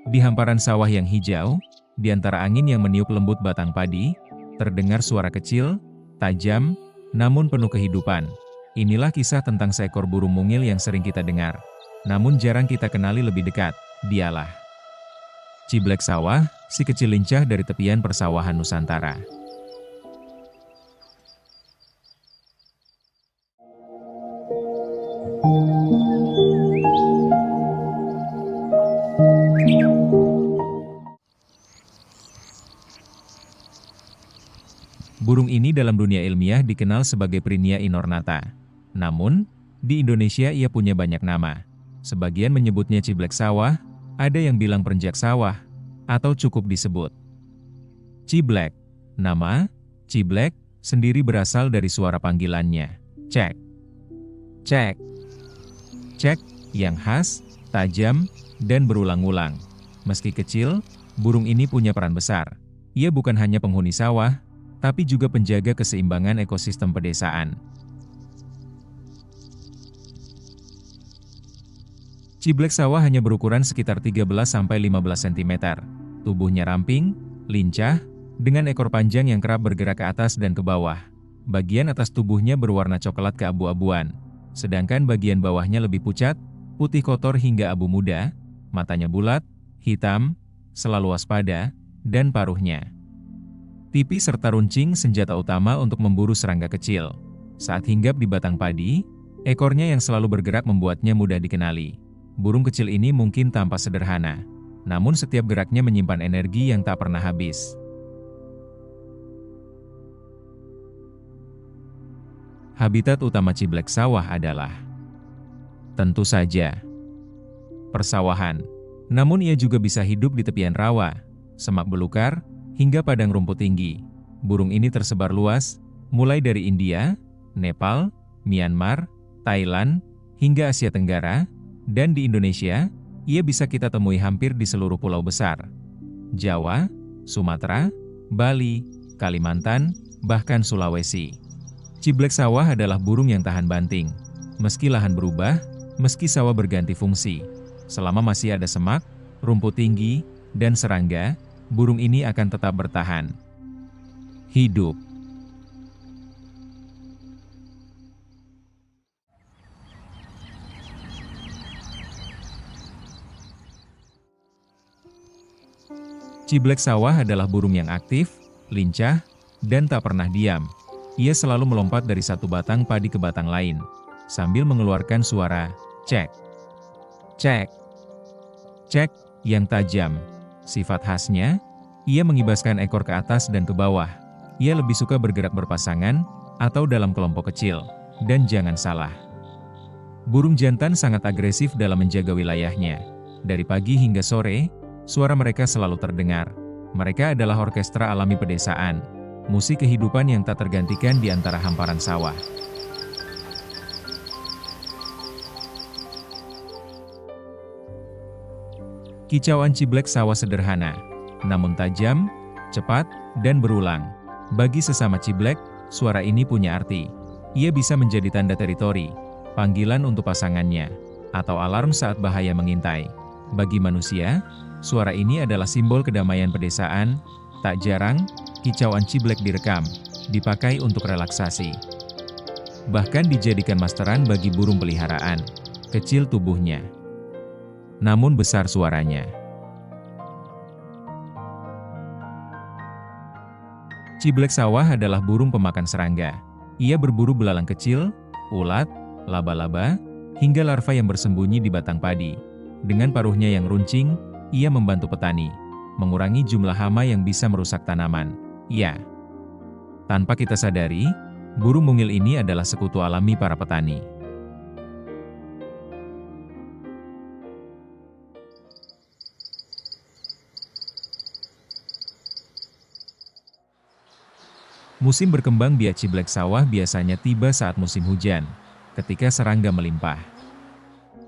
Di hamparan sawah yang hijau, di antara angin yang meniup lembut batang padi, terdengar suara kecil, tajam, namun penuh kehidupan. Inilah kisah tentang seekor burung mungil yang sering kita dengar, namun jarang kita kenali lebih dekat. Dialah ciblek sawah, si kecil lincah dari tepian persawahan Nusantara. Burung ini dalam dunia ilmiah dikenal sebagai Prinia inornata. Namun, di Indonesia ia punya banyak nama. Sebagian menyebutnya ciblek sawah, ada yang bilang perenjak sawah, atau cukup disebut ciblek. Nama ciblek sendiri berasal dari suara panggilannya, cek, cek, cek, yang khas, tajam, dan berulang-ulang. Meski kecil, burung ini punya peran besar. Ia bukan hanya penghuni sawah, tapi juga penjaga keseimbangan ekosistem pedesaan. Ciblek sawah hanya berukuran sekitar 13–15 cm. Tubuhnya ramping, lincah, dengan ekor panjang yang kerap bergerak ke atas dan ke bawah. Bagian atas tubuhnya berwarna coklat keabu-abuan, sedangkan bagian bawahnya lebih pucat, putih kotor hingga abu muda, matanya bulat, hitam, selalu waspada, dan paruhnya tipis serta runcing, senjata utama untuk memburu serangga kecil. Saat hinggap di batang padi, ekornya yang selalu bergerak membuatnya mudah dikenali. Burung kecil ini mungkin tampak sederhana, namun setiap geraknya menyimpan energi yang tak pernah habis. Habitat utama ciblek sawah adalah tentu saja persawahan. Namun ia juga bisa hidup di tepian rawa, semak belukar, hingga padang rumput tinggi. Burung ini tersebar luas, mulai dari India, Nepal, Myanmar, Thailand, hingga Asia Tenggara, dan di Indonesia, ia bisa kita temui hampir di seluruh pulau besar. Jawa, Sumatera, Bali, Kalimantan, bahkan Sulawesi. Ciblek sawah adalah burung yang tahan banting. Meski lahan berubah, meski sawah berganti fungsi, selama masih ada semak, rumput tinggi, dan serangga, burung ini akan tetap bertahan hidup. Ciblek sawah adalah burung yang aktif, lincah, dan tak pernah diam. Ia selalu melompat dari satu batang padi ke batang lain, sambil mengeluarkan suara cek, cek, cek yang tajam. Sifat khasnya, ia mengibaskan ekor ke atas dan ke bawah. Ia lebih suka bergerak berpasangan, atau dalam kelompok kecil. Dan jangan salah, burung jantan sangat agresif dalam menjaga wilayahnya. Dari pagi hingga sore, suara mereka selalu terdengar. Mereka adalah orkestra alami pedesaan, musik kehidupan yang tak tergantikan di antara hamparan sawah. Kicauan ciblek sawah sederhana, namun tajam, cepat, dan berulang. Bagi sesama ciblek, suara ini punya arti. Ia bisa menjadi tanda teritori, panggilan untuk pasangannya, atau alarm saat bahaya mengintai. Bagi manusia, suara ini adalah simbol kedamaian pedesaan. Tak jarang, kicauan ciblek direkam, dipakai untuk relaksasi. Bahkan dijadikan masteran bagi burung peliharaan. Kecil tubuhnya, namun besar suaranya. Ciblek sawah adalah burung pemakan serangga. Ia berburu belalang kecil, ulat, laba-laba, hingga larva yang bersembunyi di batang padi. Dengan paruhnya yang runcing, ia membantu petani mengurangi jumlah hama yang bisa merusak tanaman. Ya, tanpa kita sadari, burung mungil ini adalah sekutu alami para petani. Musim berkembang biak ciblek sawah biasanya tiba saat musim hujan, ketika serangga melimpah.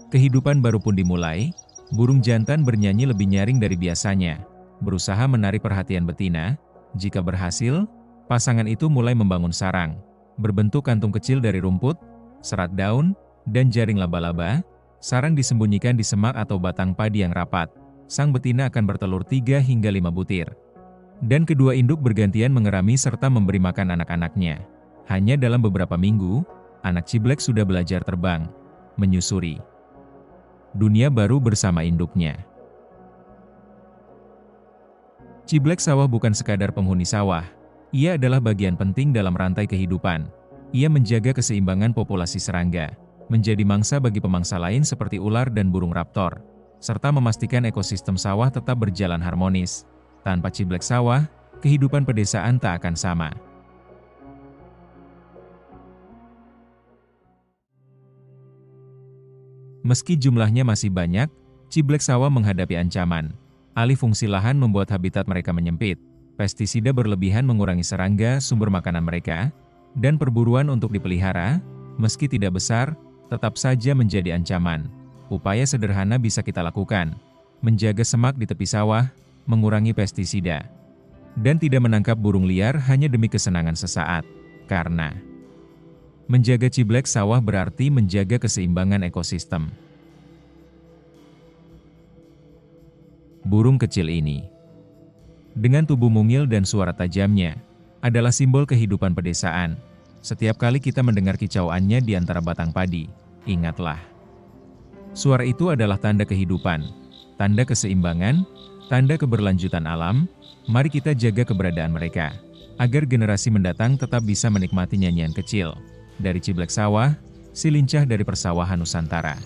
Kehidupan baru pun dimulai, burung jantan bernyanyi lebih nyaring dari biasanya, berusaha menarik perhatian betina. Jika berhasil, pasangan itu mulai membangun sarang, berbentuk kantung kecil dari rumput, serat daun, dan jaring laba-laba. Sarang disembunyikan di semak atau batang padi yang rapat. sang betina akan bertelur 3 hingga 5 butir. Dan kedua induk bergantian mengerami serta memberi makan anak-anaknya. Hanya dalam beberapa minggu, anak ciblek sudah belajar terbang, menyusuri dunia baru bersama induknya. Ciblek sawah bukan sekadar penghuni sawah, ia adalah bagian penting dalam rantai kehidupan. Ia menjaga keseimbangan populasi serangga, menjadi mangsa bagi pemangsa lain seperti ular dan burung raptor, serta memastikan ekosistem sawah tetap berjalan harmonis. Tanpa ciblek sawah, kehidupan pedesaan tak akan sama. Meski jumlahnya masih banyak, ciblek sawah menghadapi ancaman. Alih fungsi lahan membuat habitat mereka menyempit, pestisida berlebihan mengurangi serangga sumber makanan mereka, dan perburuan untuk dipelihara, meski tidak besar, tetap saja menjadi ancaman. Upaya sederhana bisa kita lakukan, menjaga semak di tepi sawah, mengurangi pestisida, dan tidak menangkap burung liar hanya demi kesenangan sesaat, karena menjaga ciblek sawah berarti menjaga keseimbangan ekosistem. Burung kecil ini, dengan tubuh mungil dan suara tajamnya, adalah simbol kehidupan pedesaan. Setiap kali kita mendengar kicauannya di antara batang padi, ingatlah, suara itu adalah tanda kehidupan, tanda keseimbangan, tanda keberlanjutan alam. Mari kita jaga keberadaan mereka, agar generasi mendatang tetap bisa menikmati nyanyian kecil dari ciblek sawah, si lincah dari persawahan Nusantara.